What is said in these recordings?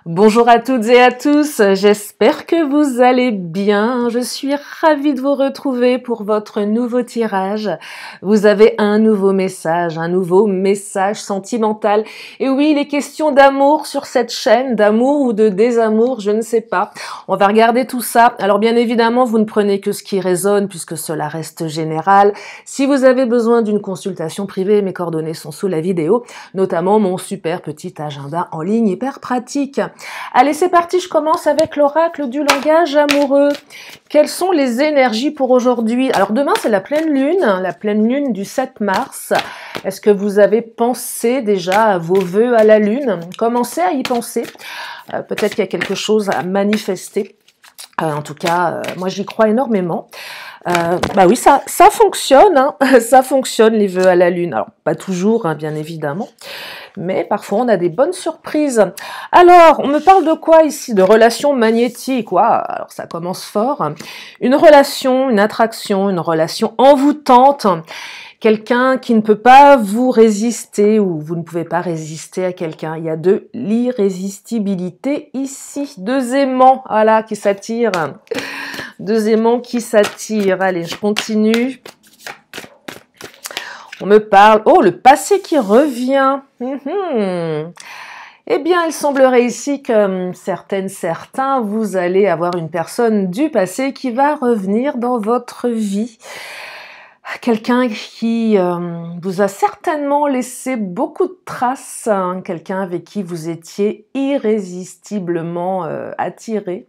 Bonjour à toutes et à tous, j'espère que vous allez bien. Je suis ravie de vous retrouver pour votre nouveau tirage. Vous avez un nouveau message sentimental. Et oui, il est question d'amour sur cette chaîne, d'amour ou de désamour, je ne sais pas. On va regarder tout ça. Alors bien évidemment, vous ne prenez que ce qui résonne puisque cela reste général. Si vous avez besoin d'une consultation privée, mes coordonnées sont sous la vidéo, notamment mon super petit agenda en ligne hyper pratique. Allez, c'est parti, je commence avec l'oracle du langage amoureux. Quelles sont les énergies pour aujourd'hui? Alors demain, c'est la pleine lune du 7 mars. Est-ce que vous avez pensé déjà à vos vœux à la lune? Commencez à y penser. Peut-être qu'il y a quelque chose à manifester. En tout cas, moi j'y crois énormément. Bah oui, ça fonctionne, hein. Ça fonctionne les vœux à la lune. Alors pas toujours, hein, bien évidemment, mais parfois on a des bonnes surprises. Alors, on me parle de quoi ici? De relations magnétiques, quoi. Alors ça commence fort. Une relation, une attraction, une relation envoûtante. Quelqu'un qui ne peut pas vous résister ou vous ne pouvez pas résister à quelqu'un. Il y a de l'irrésistibilité ici. Deux aimants, voilà, qui s'attirent. Deux aimants qui s'attirent. Allez, je continue. On me parle... Oh, le passé qui revient. Eh bien, il semblerait ici que certains, vous allez avoir une personne du passé qui va revenir dans votre vie. Quelqu'un qui vous a certainement laissé beaucoup de traces, hein, quelqu'un avec qui vous étiez irrésistiblement attiré.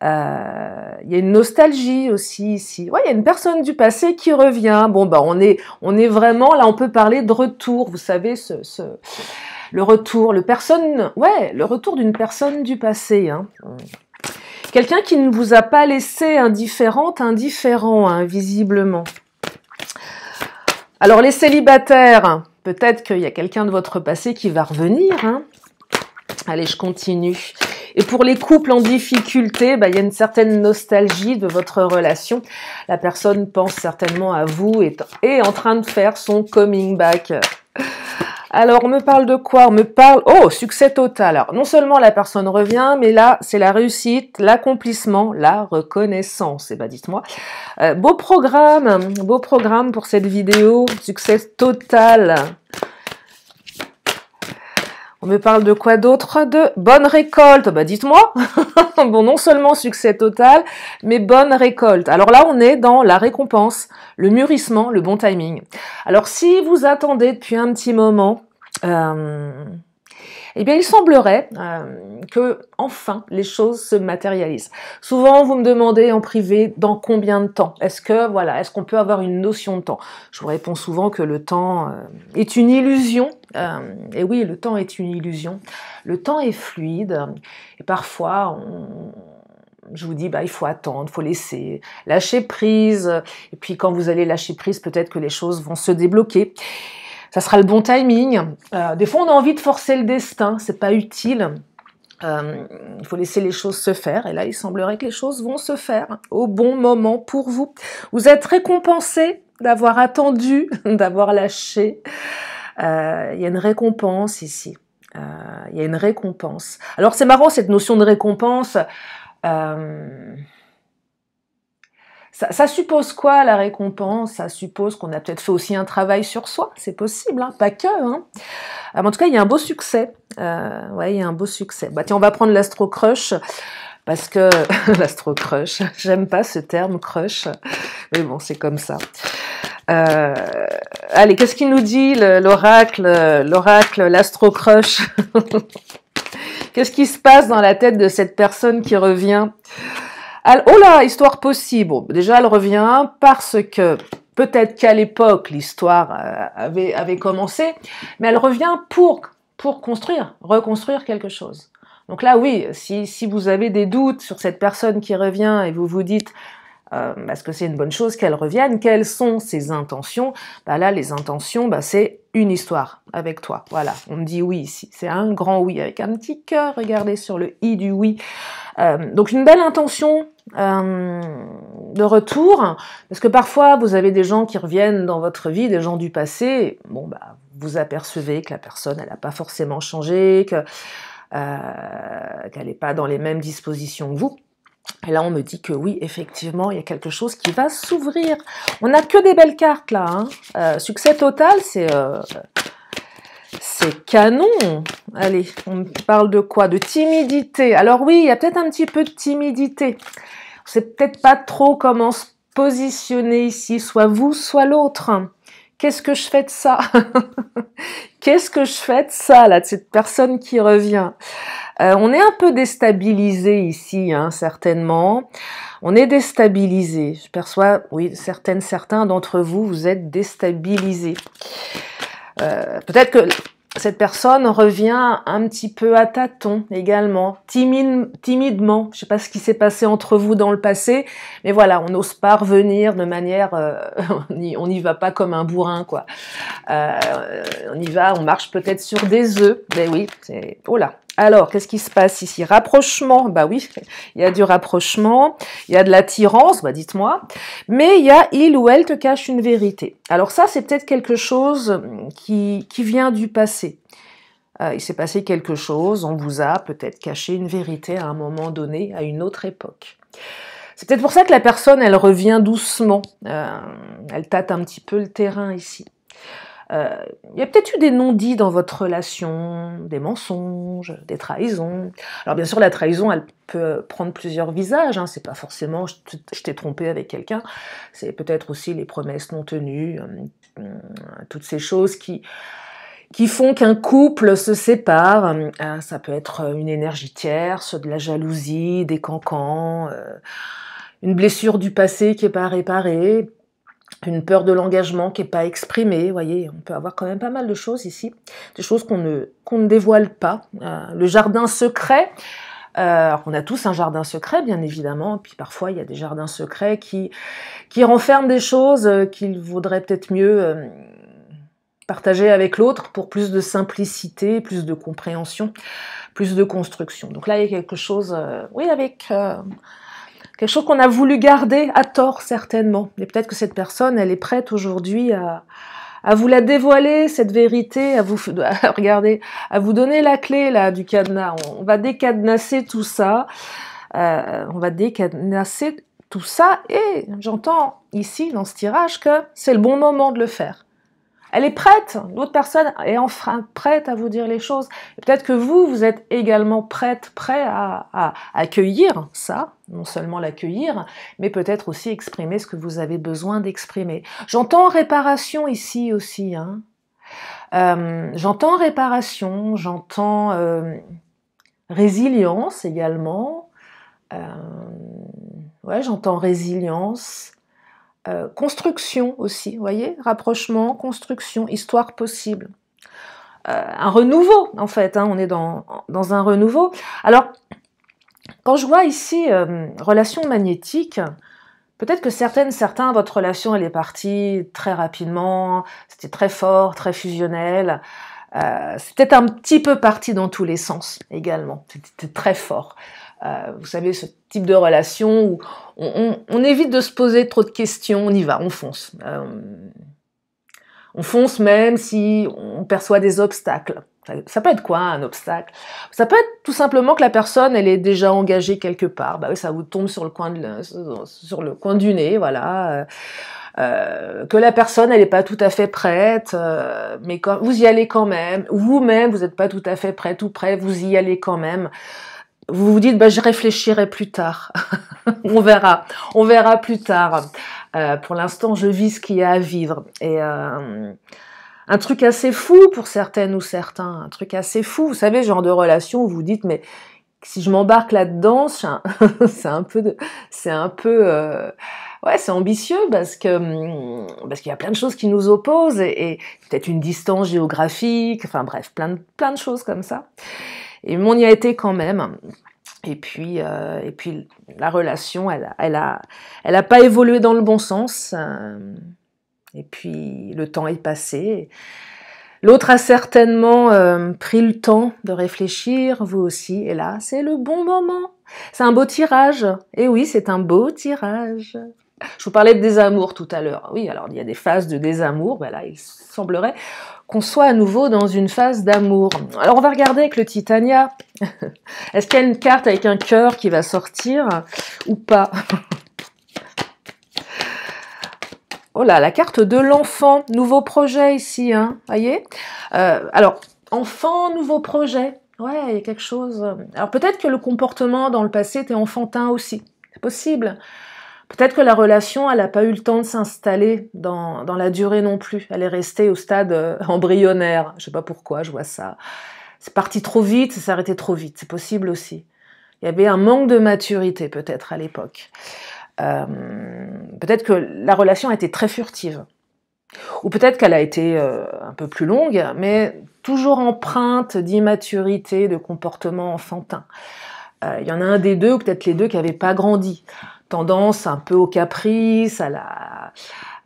Il y a une nostalgie aussi ici. Ouais, il y a une personne du passé qui revient. Bon, bah on est vraiment là. On peut parler de retour. Vous savez, le retour, le retour d'une personne du passé. Hein. Quelqu'un qui ne vous a pas laissé indifférent, hein, visiblement. Alors les célibataires, peut-être qu'il y a quelqu'un de votre passé qui va revenir. Hein. Allez, je continue. Et pour les couples en difficulté, bah, il y a une certaine nostalgie de votre relation. La personne pense certainement à vous et est en train de faire son coming back. Alors, on me parle de quoi? On me parle... Oh, succès total. Alors, non seulement la personne revient, mais là, c'est la réussite, l'accomplissement, la reconnaissance. Eh ben, dites-moi. Beau programme pour cette vidéo. Succès total. On me parle de quoi d'autre? De bonne récolte. Bah, dites-moi. Bon, non seulement succès total, mais bonne récolte. Alors là, on est dans la récompense, le mûrissement, le bon timing. Alors, si vous attendez depuis un petit moment, eh bien, il semblerait que, enfin, les choses se matérialisent. Souvent, vous me demandez en privé dans combien de temps. Est-ce qu'on peut avoir une notion de temps? Je vous réponds souvent que le temps est une illusion. Et oui, le temps est une illusion. Le temps est fluide. Et parfois, je vous dis, bah, il faut attendre, il faut laisser, lâcher prise. Et puis, quand vous allez lâcher prise, peut-être que les choses vont se débloquer. Ça sera le bon timing. Des fois, on a envie de forcer le destin, c'est pas utile. Il faut laisser les choses se faire. Et là, il semblerait que les choses vont se faire au bon moment pour vous. Vous êtes récompensé d'avoir attendu, d'avoir lâché. Il y a une récompense ici. Il y a une récompense. Alors, c'est marrant, cette notion de récompense. Ça suppose quoi, la récompense? Ça suppose qu'on a peut-être fait aussi un travail sur soi, c'est possible, hein, pas que. Hein. En tout cas, il y a un beau succès. Ouais, il y a un beau succès. Bah tiens, on va prendre l'astro-crush, parce que... l'astro-crush, j'aime pas ce terme, crush, mais bon, c'est comme ça. Allez, qu'est-ce qu'il nous dit, l'oracle, l'astro-crush? Qu'est-ce qui se passe dans la tête de cette personne qui revient? Oh là, histoire possible. Bon, déjà, elle revient parce que peut-être qu'à l'époque, l'histoire avait commencé, mais elle revient pour reconstruire quelque chose. Donc là, oui, si vous avez des doutes sur cette personne qui revient et vous vous dites est-ce que c'est une bonne chose qu'elle revienne? Quelles sont ses intentions? Bah là, les intentions, bah, c'est une histoire avec toi. Voilà, on me dit oui ici. C'est un grand oui avec un petit cœur. Regardez sur le i du oui. Donc une belle intention de retour, parce que parfois vous avez des gens qui reviennent dans votre vie, des gens du passé. Bon, bah, vous apercevez que la personne, elle n'a pas forcément changé, que qu'elle n'est pas dans les mêmes dispositions que vous. Et là, on me dit que oui, effectivement, il y a quelque chose qui va s'ouvrir. On n'a que des belles cartes, là. Hein. Succès total, c'est canon. Allez, on parle de quoi? De timidité. Alors oui, il y a peut-être un petit peu de timidité. On sait peut-être pas trop comment se positionner ici, soit vous, soit l'autre. Qu'est-ce que je fais de ça? Qu'est-ce que je fais de ça, là, de cette personne qui revient? On est un peu déstabilisé ici, hein, certainement. On est déstabilisé. Je perçois, oui, certains d'entre vous, vous êtes déstabilisés. Peut-être que cette personne revient un petit peu à tâtons également, timidement. Je ne sais pas ce qui s'est passé entre vous dans le passé, mais voilà, on n'ose pas revenir de manière... on n'y va pas comme un bourrin, quoi. On y va, on marche peut-être sur des œufs. Mais oui, c'est... Oh là. Alors, qu'est-ce qui se passe ici? Rapprochement, bah oui, il y a du rapprochement, il y a de l'attirance, bah dites-moi, mais il y a il ou elle te cache une vérité. Alors ça, c'est peut-être quelque chose qui vient du passé. Il s'est passé quelque chose, on vous a peut-être caché une vérité à un moment donné, à une autre époque. C'est peut-être pour ça que la personne, elle revient doucement, elle tâte un petit peu le terrain ici. Il y a peut-être eu des non-dits dans votre relation, des mensonges, des trahisons. Alors bien sûr, la trahison, elle peut prendre plusieurs visages. Hein. C'est pas forcément je t'ai trompé avec quelqu'un. C'est peut-être aussi les promesses non tenues, toutes ces choses qui font qu'un couple se sépare. Ça peut être une énergie tierce, de la jalousie, des cancans, une blessure du passé qui n'est pas réparée. Une peur de l'engagement qui n'est pas exprimée, vous voyez, on peut avoir quand même pas mal de choses ici, des choses qu'on ne dévoile pas. Le jardin secret, alors on a tous un jardin secret, bien évidemment, puis parfois il y a des jardins secrets qui renferment des choses qu'il vaudrait peut-être mieux partager avec l'autre pour plus de simplicité, plus de compréhension, plus de construction. Donc là, il y a quelque chose, oui, avec... quelque chose qu'on a voulu garder à tort, certainement. Et peut-être que cette personne, elle est prête aujourd'hui à vous la dévoiler, cette vérité, regardez, à vous donner la clé là du cadenas. On va décadenasser tout ça. On va décadenasser tout ça. Et j'entends ici, dans ce tirage, que c'est le bon moment de le faire. Elle est prête, l'autre personne est enfin prête à vous dire les choses. Peut-être que vous êtes également prêt à accueillir ça, non seulement l'accueillir, mais peut-être aussi exprimer ce que vous avez besoin d'exprimer. J'entends réparation ici aussi. Hein. J'entends réparation, j'entends résilience également. Ouais, j'entends résilience. Construction aussi, vous voyez, rapprochement, construction, histoire possible. Un renouveau, en fait, hein, on est dans un renouveau. Alors, quand je vois ici relation magnétique, peut-être que certains, votre relation, elle est partie très rapidement, c'était très fort, très fusionnel, c'est peut-être un petit peu parti dans tous les sens également, c'était très fort. Vous savez, ce type de relation où on évite de se poser trop de questions, on y va, on fonce. On fonce même si on perçoit des obstacles. Ça peut être quoi un obstacle? Ça peut être tout simplement que la personne, elle est déjà engagée quelque part. Bah oui, ça vous tombe sur le coin du nez, voilà. Que la personne, elle n'est pas tout à fait prête, mais quand vous y allez quand même. Vous-même, vous n'êtes pas tout à fait prête ou prêt, vous y allez quand même. Vous vous dites, bah, je réfléchirai plus tard. on verra plus tard. Pour l'instant, je vis ce qu'il y a à vivre. Et un truc assez fou pour certaines ou certains, un truc assez fou. Vous savez, genre de relation où vous dites, mais si je m'embarque là-dedans, c'est ambitieux parce qu'il y a plein de choses qui nous opposent et peut-être une distance géographique, enfin bref, plein de choses comme ça. Et on y a été quand même. Et puis la relation, elle a pas évolué dans le bon sens. Et puis le temps est passé. L'autre a certainement pris le temps de réfléchir, vous aussi. Et là, c'est le bon moment. C'est un beau tirage. Et oui, c'est un beau tirage. Je vous parlais de désamour tout à l'heure. Oui, alors il y a des phases de désamour. Ben là, il semblerait qu'on soit à nouveau dans une phase d'amour. Alors on va regarder avec le Titania. Est-ce qu'il y a une carte avec un cœur qui va sortir ou pas? Oh là, la carte de l'enfant, nouveau projet ici, hein, voyez. Alors, enfant, nouveau projet. Ouais, il y a quelque chose. Alors peut-être que le comportement dans le passé était enfantin aussi. C'est possible. Peut-être que la relation, elle n'a pas eu le temps de s'installer dans la durée non plus. Elle est restée au stade embryonnaire. Je sais pas pourquoi, je vois ça. C'est parti trop vite, ça s'est arrêté trop vite. C'est possible aussi. Il y avait un manque de maturité peut-être à l'époque. Peut-être que la relation a été très furtive. Ou peut-être qu'elle a été un peu plus longue, mais toujours empreinte d'immaturité, de comportement enfantin. Il y en a un des deux, ou peut-être les deux, qui n'avaient pas grandi. Tendance un peu au caprice,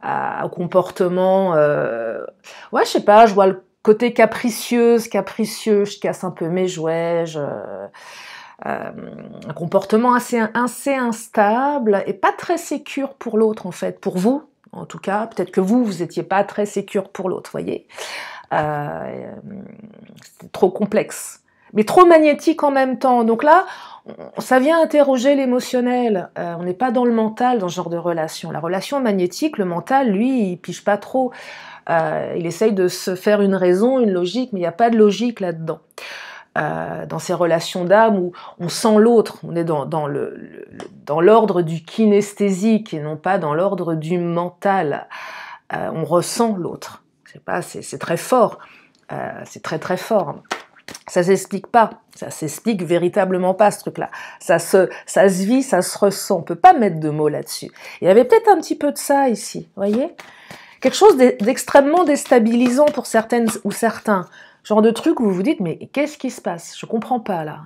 au comportement... Ouais, je sais pas, je vois le côté capricieux, je casse un peu mes jouets, un comportement assez instable et pas très sécure pour l'autre, en fait, pour vous. En tout cas, peut-être que vous n'étiez pas très sécure pour l'autre, voyez. C'était trop complexe, mais trop magnétique en même temps. Donc là, ça vient interroger l'émotionnel. On n'est pas dans le mental, dans ce genre de relation. La relation magnétique, le mental, lui, il pige pas trop. Il essaye de se faire une raison, une logique, mais il n'y a pas de logique là-dedans. Dans ces relations d'âme où on sent l'autre, on est dans l'ordre du kinesthésique et non pas dans l'ordre du mental. On ressent l'autre. Je sais pas, c'est très fort. C'est très très fort. Ça s'explique pas. Ça s'explique véritablement pas, ce truc-là. Ça se vit, ça se ressent. On peut pas mettre de mots là-dessus. Il y avait peut-être un petit peu de ça ici, voyez ? Quelque chose d'extrêmement déstabilisant pour certaines ou certains. Genre de truc où vous vous dites, mais qu'est-ce qui se passe? Je comprends pas, là.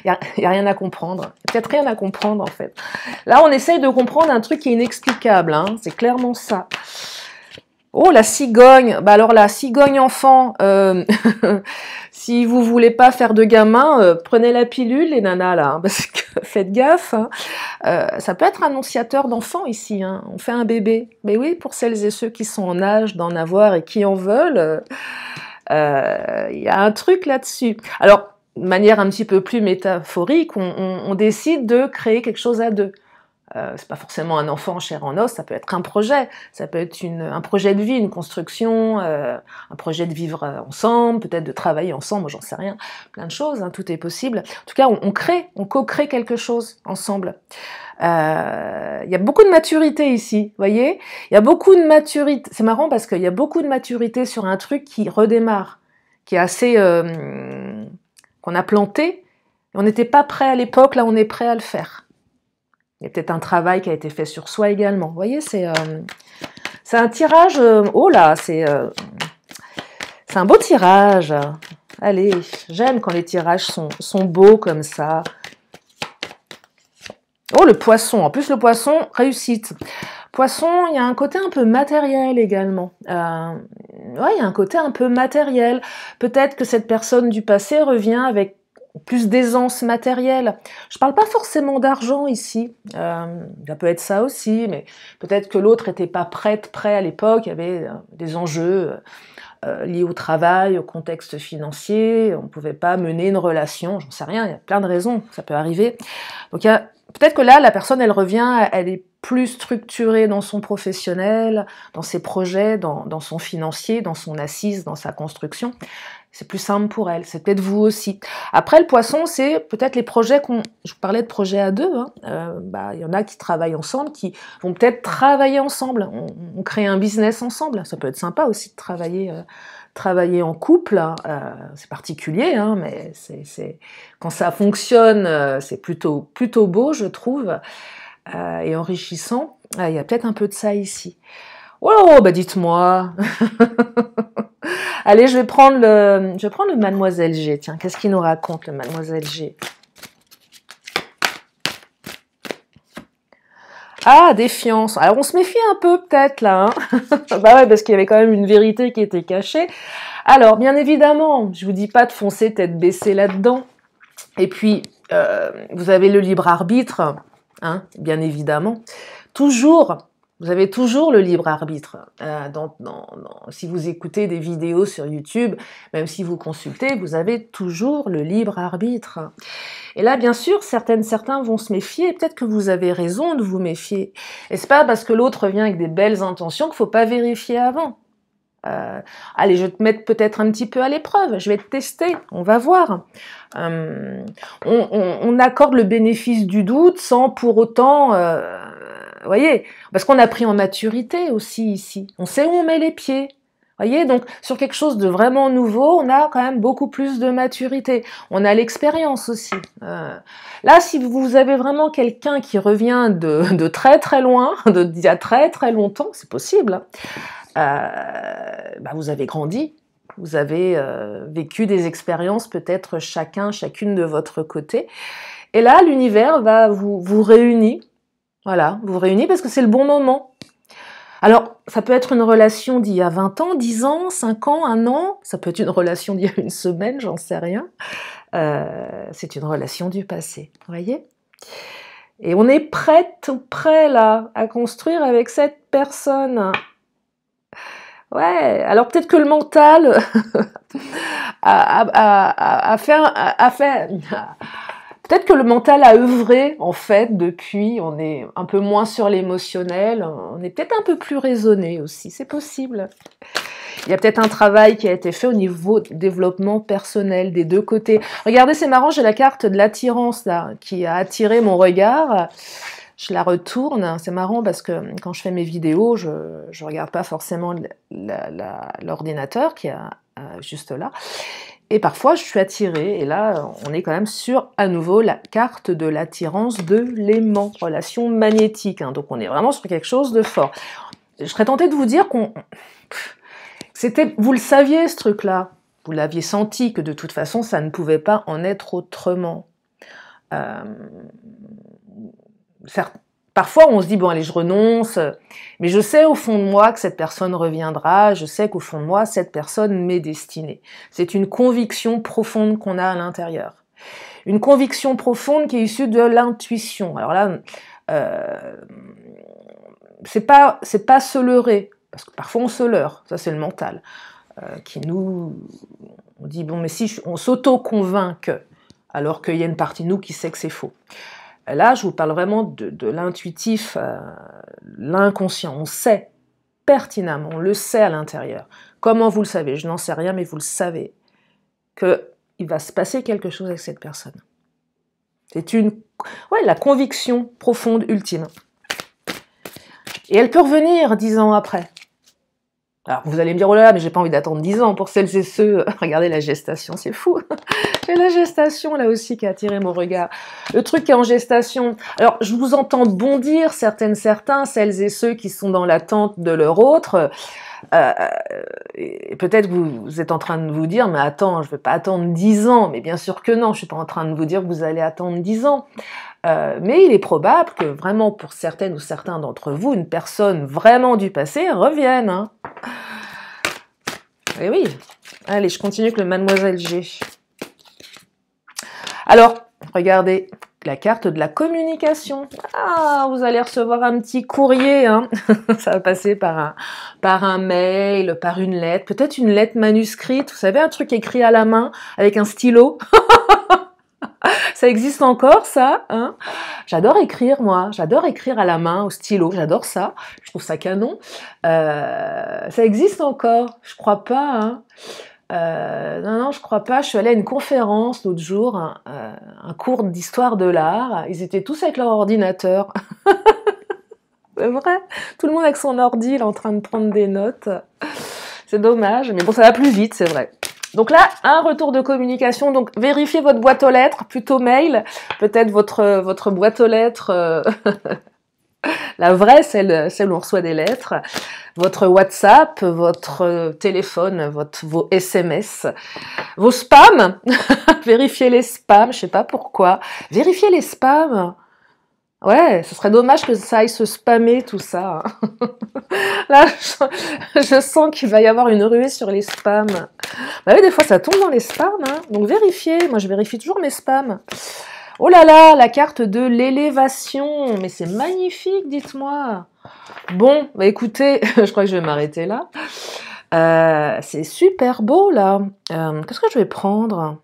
Il y a rien à comprendre. Peut-être rien à comprendre, en fait. Là, on essaye de comprendre un truc qui est inexplicable, hein. C'est clairement ça. Oh, la cigogne. Bah alors, la cigogne enfant, si vous voulez pas faire de gamin, prenez la pilule, les nanas, là, hein, parce que faites gaffe. Hein. Ça peut être annonciateur d'enfant ici. Hein. On fait un bébé. Mais oui, pour celles et ceux qui sont en âge d'en avoir et qui en veulent, y a un truc là-dessus. Alors, de manière un petit peu plus métaphorique, on décide de créer quelque chose à deux. C'est pas forcément un enfant chair en os, ça peut être un projet, ça peut être un projet de vie, une construction, un projet de vivre ensemble, peut-être de travailler ensemble, moi j'en sais rien, plein de choses, hein, tout est possible. En tout cas, on co-crée quelque chose ensemble. Il y a beaucoup de maturité ici, voyez. Il y a beaucoup de maturité. C'est marrant parce qu'il y a beaucoup de maturité sur un truc qui redémarre, qui est assez qu'on a planté. On n'était pas prêt à l'époque, là on est prêt à le faire. Il y a peut-être un travail qui a été fait sur soi également. Vous voyez, c'est un tirage. Oh là, c'est un beau tirage. Allez, j'aime quand les tirages sont beaux comme ça. Oh, le poisson. En plus, le poisson, réussite. Poisson, il y a un côté un peu matériel également. Ouais, il y a un côté un peu matériel. Peut-être que cette personne du passé revient avec plus d'aisance matérielle. Je parle pas forcément d'argent ici. Ça peut être ça aussi, mais peut-être que l'autre était pas prêt à l'époque. Il y avait des enjeux liés au travail, au contexte financier. On pouvait pas mener une relation. J'en sais rien. Il y a plein de raisons. Ça peut arriver. Donc peut-être que là, la personne, elle revient, elle est plus structurée dans son professionnel, dans ses projets, dans son financier, dans son assise, dans sa construction. C'est plus simple pour elle. C'est peut-être vous aussi. Après, le poisson, c'est peut-être les projets je vous parlais de projets à deux. Hein. Y en a qui travaillent ensemble, qui vont peut-être travailler ensemble. On crée un business ensemble. Ça peut être sympa aussi de travailler en couple. C'est particulier, hein, mais quand ça fonctionne, c'est plutôt beau, je trouve, et enrichissant. Il y a peut-être un peu de ça ici. Oh, bah dites-moi. Allez, je vais prendre le Mademoiselle G. Tiens, qu'est-ce qu'il nous raconte, le Mademoiselle G? Ah, défiance. Alors, on se méfie un peu, peut-être, là. Hein. Bah ouais, parce qu'il y avait quand même une vérité qui était cachée. Alors, bien évidemment, je vous dis pas de foncer tête baissée là-dedans. Et puis, vous avez le libre arbitre. hein, bien évidemment. Toujours, vous avez toujours le libre arbitre. Si vous écoutez des vidéos sur YouTube, même si vous consultez, vous avez toujours le libre arbitre. Et là, bien sûr, certains vont se méfier. Peut-être que vous avez raison de vous méfier. Et c'est pas parce que l'autre vient avec des belles intentions qu'il faut pas vérifier avant. Allez, je vais te mettre peut-être un petit peu à l'épreuve. Je vais te tester. On va voir. On accorde le bénéfice du doute sans pour autant... voyez, parce qu'on a pris en maturité aussi ici. On sait où on met les pieds. Voyez, donc sur quelque chose de vraiment nouveau, on a quand même beaucoup plus de maturité. On a l'expérience aussi. Là, si vous avez vraiment quelqu'un qui revient de très très loin, d'il y a très très longtemps, c'est possible, vous avez grandi. Vous avez vécu des expériences peut-être chacune de votre côté. Et là, l'univers va vous réunir. Voilà, vous réunissez parce que c'est le bon moment. Alors, ça peut être une relation d'il y a 20 ans, 10 ans, 5 ans, 1 an. Ça peut être une relation d'il y a une semaine, j'en sais rien. C'est une relation du passé, vous voyez ? Et on est prêt là à construire avec cette personne. Ouais, alors peut-être que le mental a fait peut-être que le mental a œuvré, en fait, depuis, on est un peu moins sur l'émotionnel, on est peut-être un peu plus raisonné aussi, c'est possible. Il y a peut-être un travail qui a été fait au niveau développement personnel des deux côtés. Regardez, c'est marrant, j'ai la carte de l'attirance, là, qui a attiré mon regard. Je la retourne, c'est marrant parce que quand je fais mes vidéos, je regarde pas forcément l'ordinateur qui est juste là. Et parfois, je suis attirée, et là, on est quand même sur, à nouveau, la carte de l'attirance de l'aimant, relation magnétique, hein, donc on est vraiment sur quelque chose de fort. Je serais tentée de vous dire vous le saviez, ce truc-là, vous l'aviez senti, que de toute façon, ça ne pouvait pas en être autrement. Parfois, on se dit, bon, allez, je renonce, mais je sais au fond de moi que cette personne reviendra, je sais qu'au fond de moi, cette personne m'est destinée. C'est une conviction profonde qu'on a à l'intérieur. Une conviction profonde qui est issue de l'intuition. Alors là, c'est pas se leurrer, parce que parfois on se leurre, ça c'est le mental, on dit, bon, mais si on s'auto-convainc alors qu'il y a une partie de nous qui sait que c'est faux. Là, je vous parle vraiment de l'intuitif, l'inconscient. On sait pertinemment, on le sait à l'intérieur. Comment vous le savez? Je n'en sais rien, mais vous le savez qu'il va se passer quelque chose avec cette personne. C'est la conviction profonde, ultime. Et elle peut revenir 10 ans après. Alors, vous allez me dire, oh là là, mais j'ai pas envie d'attendre 10 ans pour celles et ceux... Regardez la gestation, c'est fou. C'est la gestation, là aussi, qui a attiré mon regard. Le truc qui est en gestation... Alors, je vous entends bondir, certains, celles et ceux qui sont dans l'attente de leur autre. Et peut-être que vous êtes en train de vous dire, mais attends, je ne vais pas attendre 10 ans. Mais bien sûr que non, je ne suis pas en train de vous dire que vous allez attendre 10 ans. Mais il est probable que vraiment pour certaines ou certains d'entre vous, une personne vraiment du passé revienne. Hein. Et oui. Allez, je continue avec le Mademoiselle G. Alors, regardez la carte de la communication. Ah, vous allez recevoir un petit courrier. Hein. Ça va passer par un mail, par une lettre, peut-être une lettre manuscrite. Vous savez, un truc écrit à la main avec un stylo. Ça existe encore, ça, hein? J'adore écrire, moi. J'adore écrire à la main, au stylo. J'adore ça. Je trouve ça canon. Ça existe encore. Je crois pas, hein. Non, je crois pas. Je suis allée à une conférence l'autre jour, un cours d'histoire de l'art. Ils étaient tous avec leur ordinateur. C'est vrai. Tout le monde avec son ordi, il est en train de prendre des notes. C'est dommage. Mais bon, ça va plus vite, c'est vrai. Donc là, un retour de communication, donc vérifiez votre boîte aux lettres, plutôt mail, peut-être votre boîte aux lettres, la vraie, celle où on reçoit des lettres, votre WhatsApp, votre téléphone, vos SMS, vos spams, vérifiez les spams, je sais pas pourquoi, vérifiez les spams. Ouais, ce serait dommage que ça aille se spammer tout ça. Là, je sens qu'il va y avoir une ruée sur les spams. Bah oui, des fois ça tombe dans les spams, hein. Donc vérifiez, moi je vérifie toujours mes spams. Oh là là, la carte de l'élévation. Mais c'est magnifique, dites-moi. Bon, bah écoutez, je crois que je vais m'arrêter là. C'est super beau, là. Qu'est-ce que je vais prendre?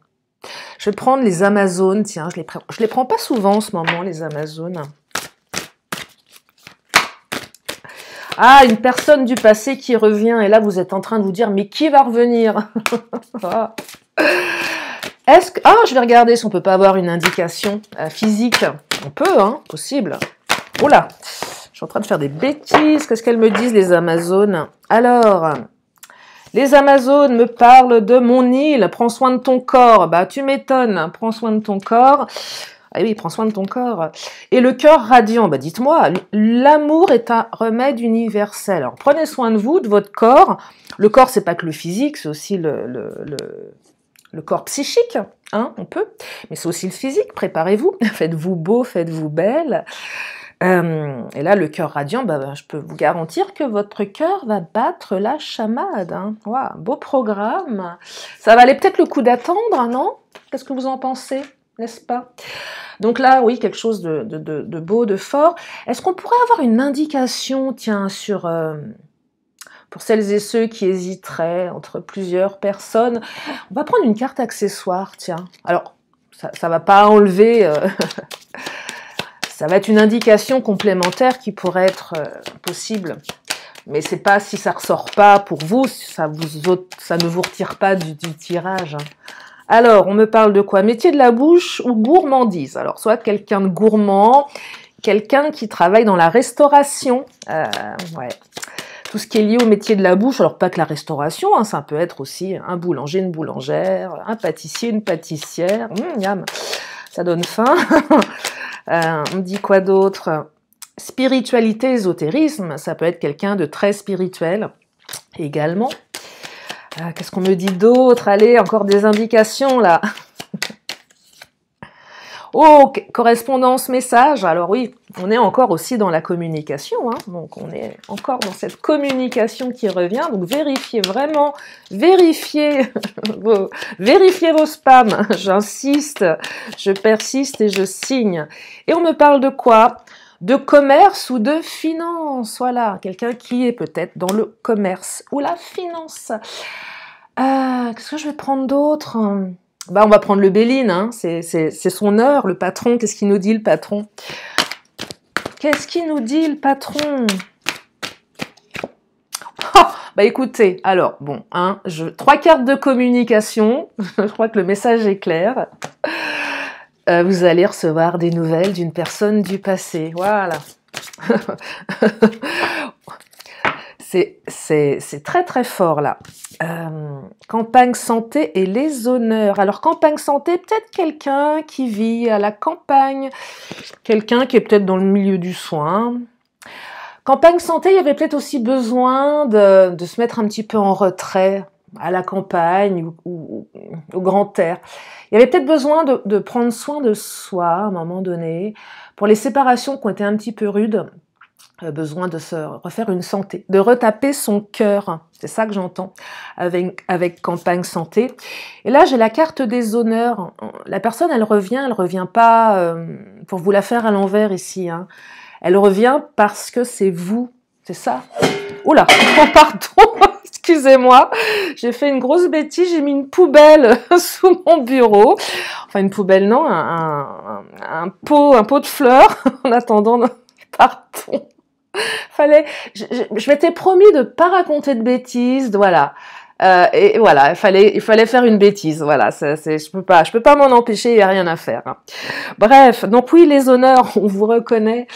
Je vais prendre les Amazones, tiens, je les prends pas souvent en ce moment, les Amazones. Ah, une personne du passé qui revient, et là vous êtes en train de vous dire, mais qui va revenir? Est-ce que... Ah, je vais regarder si on peut pas avoir une indication physique. On peut, hein, possible. Oh là, je suis en train de faire des bêtises, qu'est-ce qu'elles me disent les Amazones? Alors... Les Amazones me parlent de mon île, prends soin de ton corps. Bah, tu m'étonnes, prends soin de ton corps. Ah oui, prends soin de ton corps. Et le cœur radiant, bah dites-moi, l'amour est un remède universel. Alors, prenez soin de vous, de votre corps. Le corps, c'est pas que le physique, c'est aussi le corps psychique, hein, on peut. Mais c'est aussi le physique, préparez-vous. Faites-vous beau, faites-vous belle. Et là, le cœur radiant, bah, je peux vous garantir que votre cœur va battre la chamade. Hein. Wow, beau programme. Ça valait peut-être le coup d'attendre, non? Qu'est-ce que vous en pensez, n'est-ce pas? Donc là, oui, quelque chose de beau, de fort. Est-ce qu'on pourrait avoir une indication, tiens, sur... pour celles et ceux qui hésiteraient entre plusieurs personnes, on va prendre une carte accessoire, tiens. Alors, ça va pas enlever... Ça va être une indication complémentaire qui pourrait être possible. Mais c'est pas si ça ressort pas pour vous, ça ne vous retire pas du tirage. Alors, on me parle de quoi? Métier de la bouche ou gourmandise? Alors, soit quelqu'un de gourmand, quelqu'un qui travaille dans la restauration. Ouais. Tout ce qui est lié au métier de la bouche, alors pas que la restauration, hein, ça peut être aussi un boulanger, une boulangère, un pâtissier, une pâtissière. Miam, ça donne faim. On dit quoi d'autre? Spiritualité, ésotérisme, ça peut être quelqu'un de très spirituel également. Qu'est-ce qu'on me dit d'autre? Allez, encore des indications là. Oh, correspondance, message. Alors oui, on est encore aussi dans la communication, hein. Donc on est encore dans cette communication qui revient. Donc vérifiez vraiment, vérifiez vos spams. J'insiste, je persiste et je signe. Et on me parle de quoi? De commerce ou de finance. Voilà, quelqu'un qui est peut-être dans le commerce ou la finance. Qu'est-ce que je vais prendre d'autre? Bah, on va prendre le Béline, hein. C'est son heure, le patron. Qu'est-ce qu'il nous dit, le patron? Qu'est-ce qu'il nous dit, le patron? Oh, bah écoutez, alors, bon, hein, 3 cartes de communication. Je crois que le message est clair. Vous allez recevoir des nouvelles d'une personne du passé. Voilà. C'est très très fort là. Campagne santé et les honneurs. Alors campagne santé, peut-être quelqu'un qui vit à la campagne, quelqu'un qui est peut-être dans le milieu du soin. Campagne santé, il y avait peut-être aussi besoin de se mettre un petit peu en retrait à la campagne ou au grand air. Il y avait peut-être besoin de prendre soin de soi à un moment donné pour les séparations qui ont été un petit peu rudes. Besoin de se refaire une santé, de retaper son cœur. C'est ça que j'entends avec campagne santé. Et là, j'ai la carte des honneurs. La personne, elle revient pas pour vous la faire à l'envers ici. Hein. Elle revient parce que c'est vous. C'est ça. Oula, oh, pardon, excusez-moi. J'ai fait une grosse bêtise, j'ai mis une poubelle sous mon bureau. Enfin, une poubelle, non, un pot de fleurs en attendant. Pardon. Je m'étais promis de pas raconter de bêtises, voilà. Et voilà, il fallait faire une bêtise, voilà. Je peux pas m'en empêcher, il y a rien à faire. Hein. Bref, donc oui, les honneurs, on vous reconnaît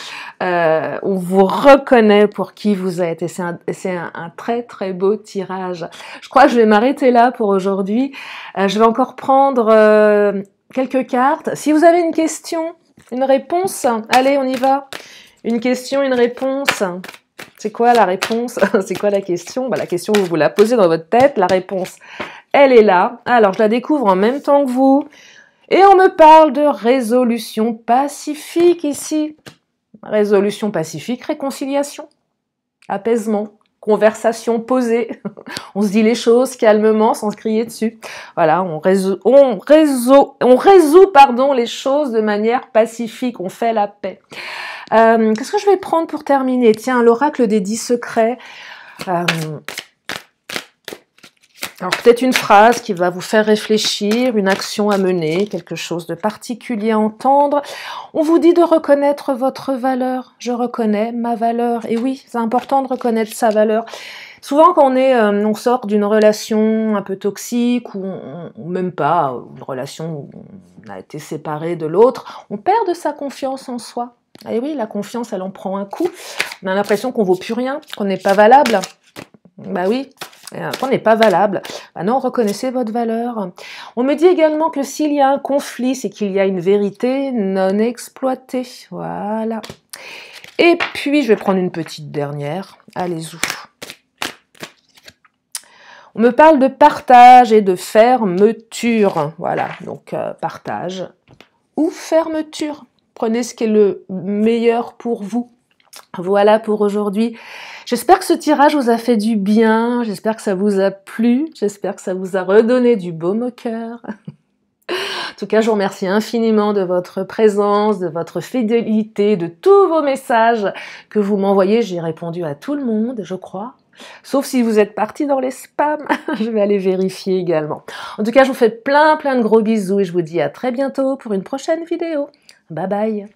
pour qui vous êtes. Et c'est un très très beau tirage. Je crois que je vais m'arrêter là pour aujourd'hui. Je vais encore prendre quelques cartes. Si vous avez une question, une réponse, allez, on y va. Une question, une réponse. C'est quoi la réponse? C'est quoi la question? Bah, la question, vous la posez dans votre tête. La réponse, elle est là. Alors, je la découvre en même temps que vous. Et on me parle de résolution pacifique ici. Résolution pacifique, réconciliation, apaisement. conversation posée. On se dit les choses calmement, sans se crier dessus. Voilà, on résout les choses de manière pacifique, on fait la paix. Qu'est-ce que je vais prendre pour terminer? Tiens, l'oracle des 10 secrets. Alors peut-être une phrase qui va vous faire réfléchir, une action à mener, quelque chose de particulier à entendre. On vous dit de reconnaître votre valeur. Je reconnais ma valeur. Et oui, c'est important de reconnaître sa valeur. Souvent quand on sort d'une relation un peu toxique ou même pas, une relation où on a été séparé de l'autre, on perd de sa confiance en soi. Et oui, la confiance, elle en prend un coup. On a l'impression qu'on vaut plus rien, qu'on n'est pas valable. Bah oui, qu'on n'est pas valable. Bah non, reconnaissez votre valeur. On me dit également que s'il y a un conflit, c'est qu'il y a une vérité non exploitée. Voilà. Et puis, je vais prendre une petite dernière. Allez-y. On me parle de partage et de fermeture. Voilà, donc partage ou fermeture. Prenez ce qui est le meilleur pour vous. Voilà pour aujourd'hui. J'espère que ce tirage vous a fait du bien, j'espère que ça vous a plu, j'espère que ça vous a redonné du baume au cœur. En tout cas, je vous remercie infiniment de votre présence, de votre fidélité, de tous vos messages que vous m'envoyez. J'ai répondu à tout le monde, je crois. Sauf si vous êtes parti dans les spams, je vais aller vérifier également. En tout cas, je vous fais plein de gros bisous et je vous dis à très bientôt pour une prochaine vidéo. Bye bye.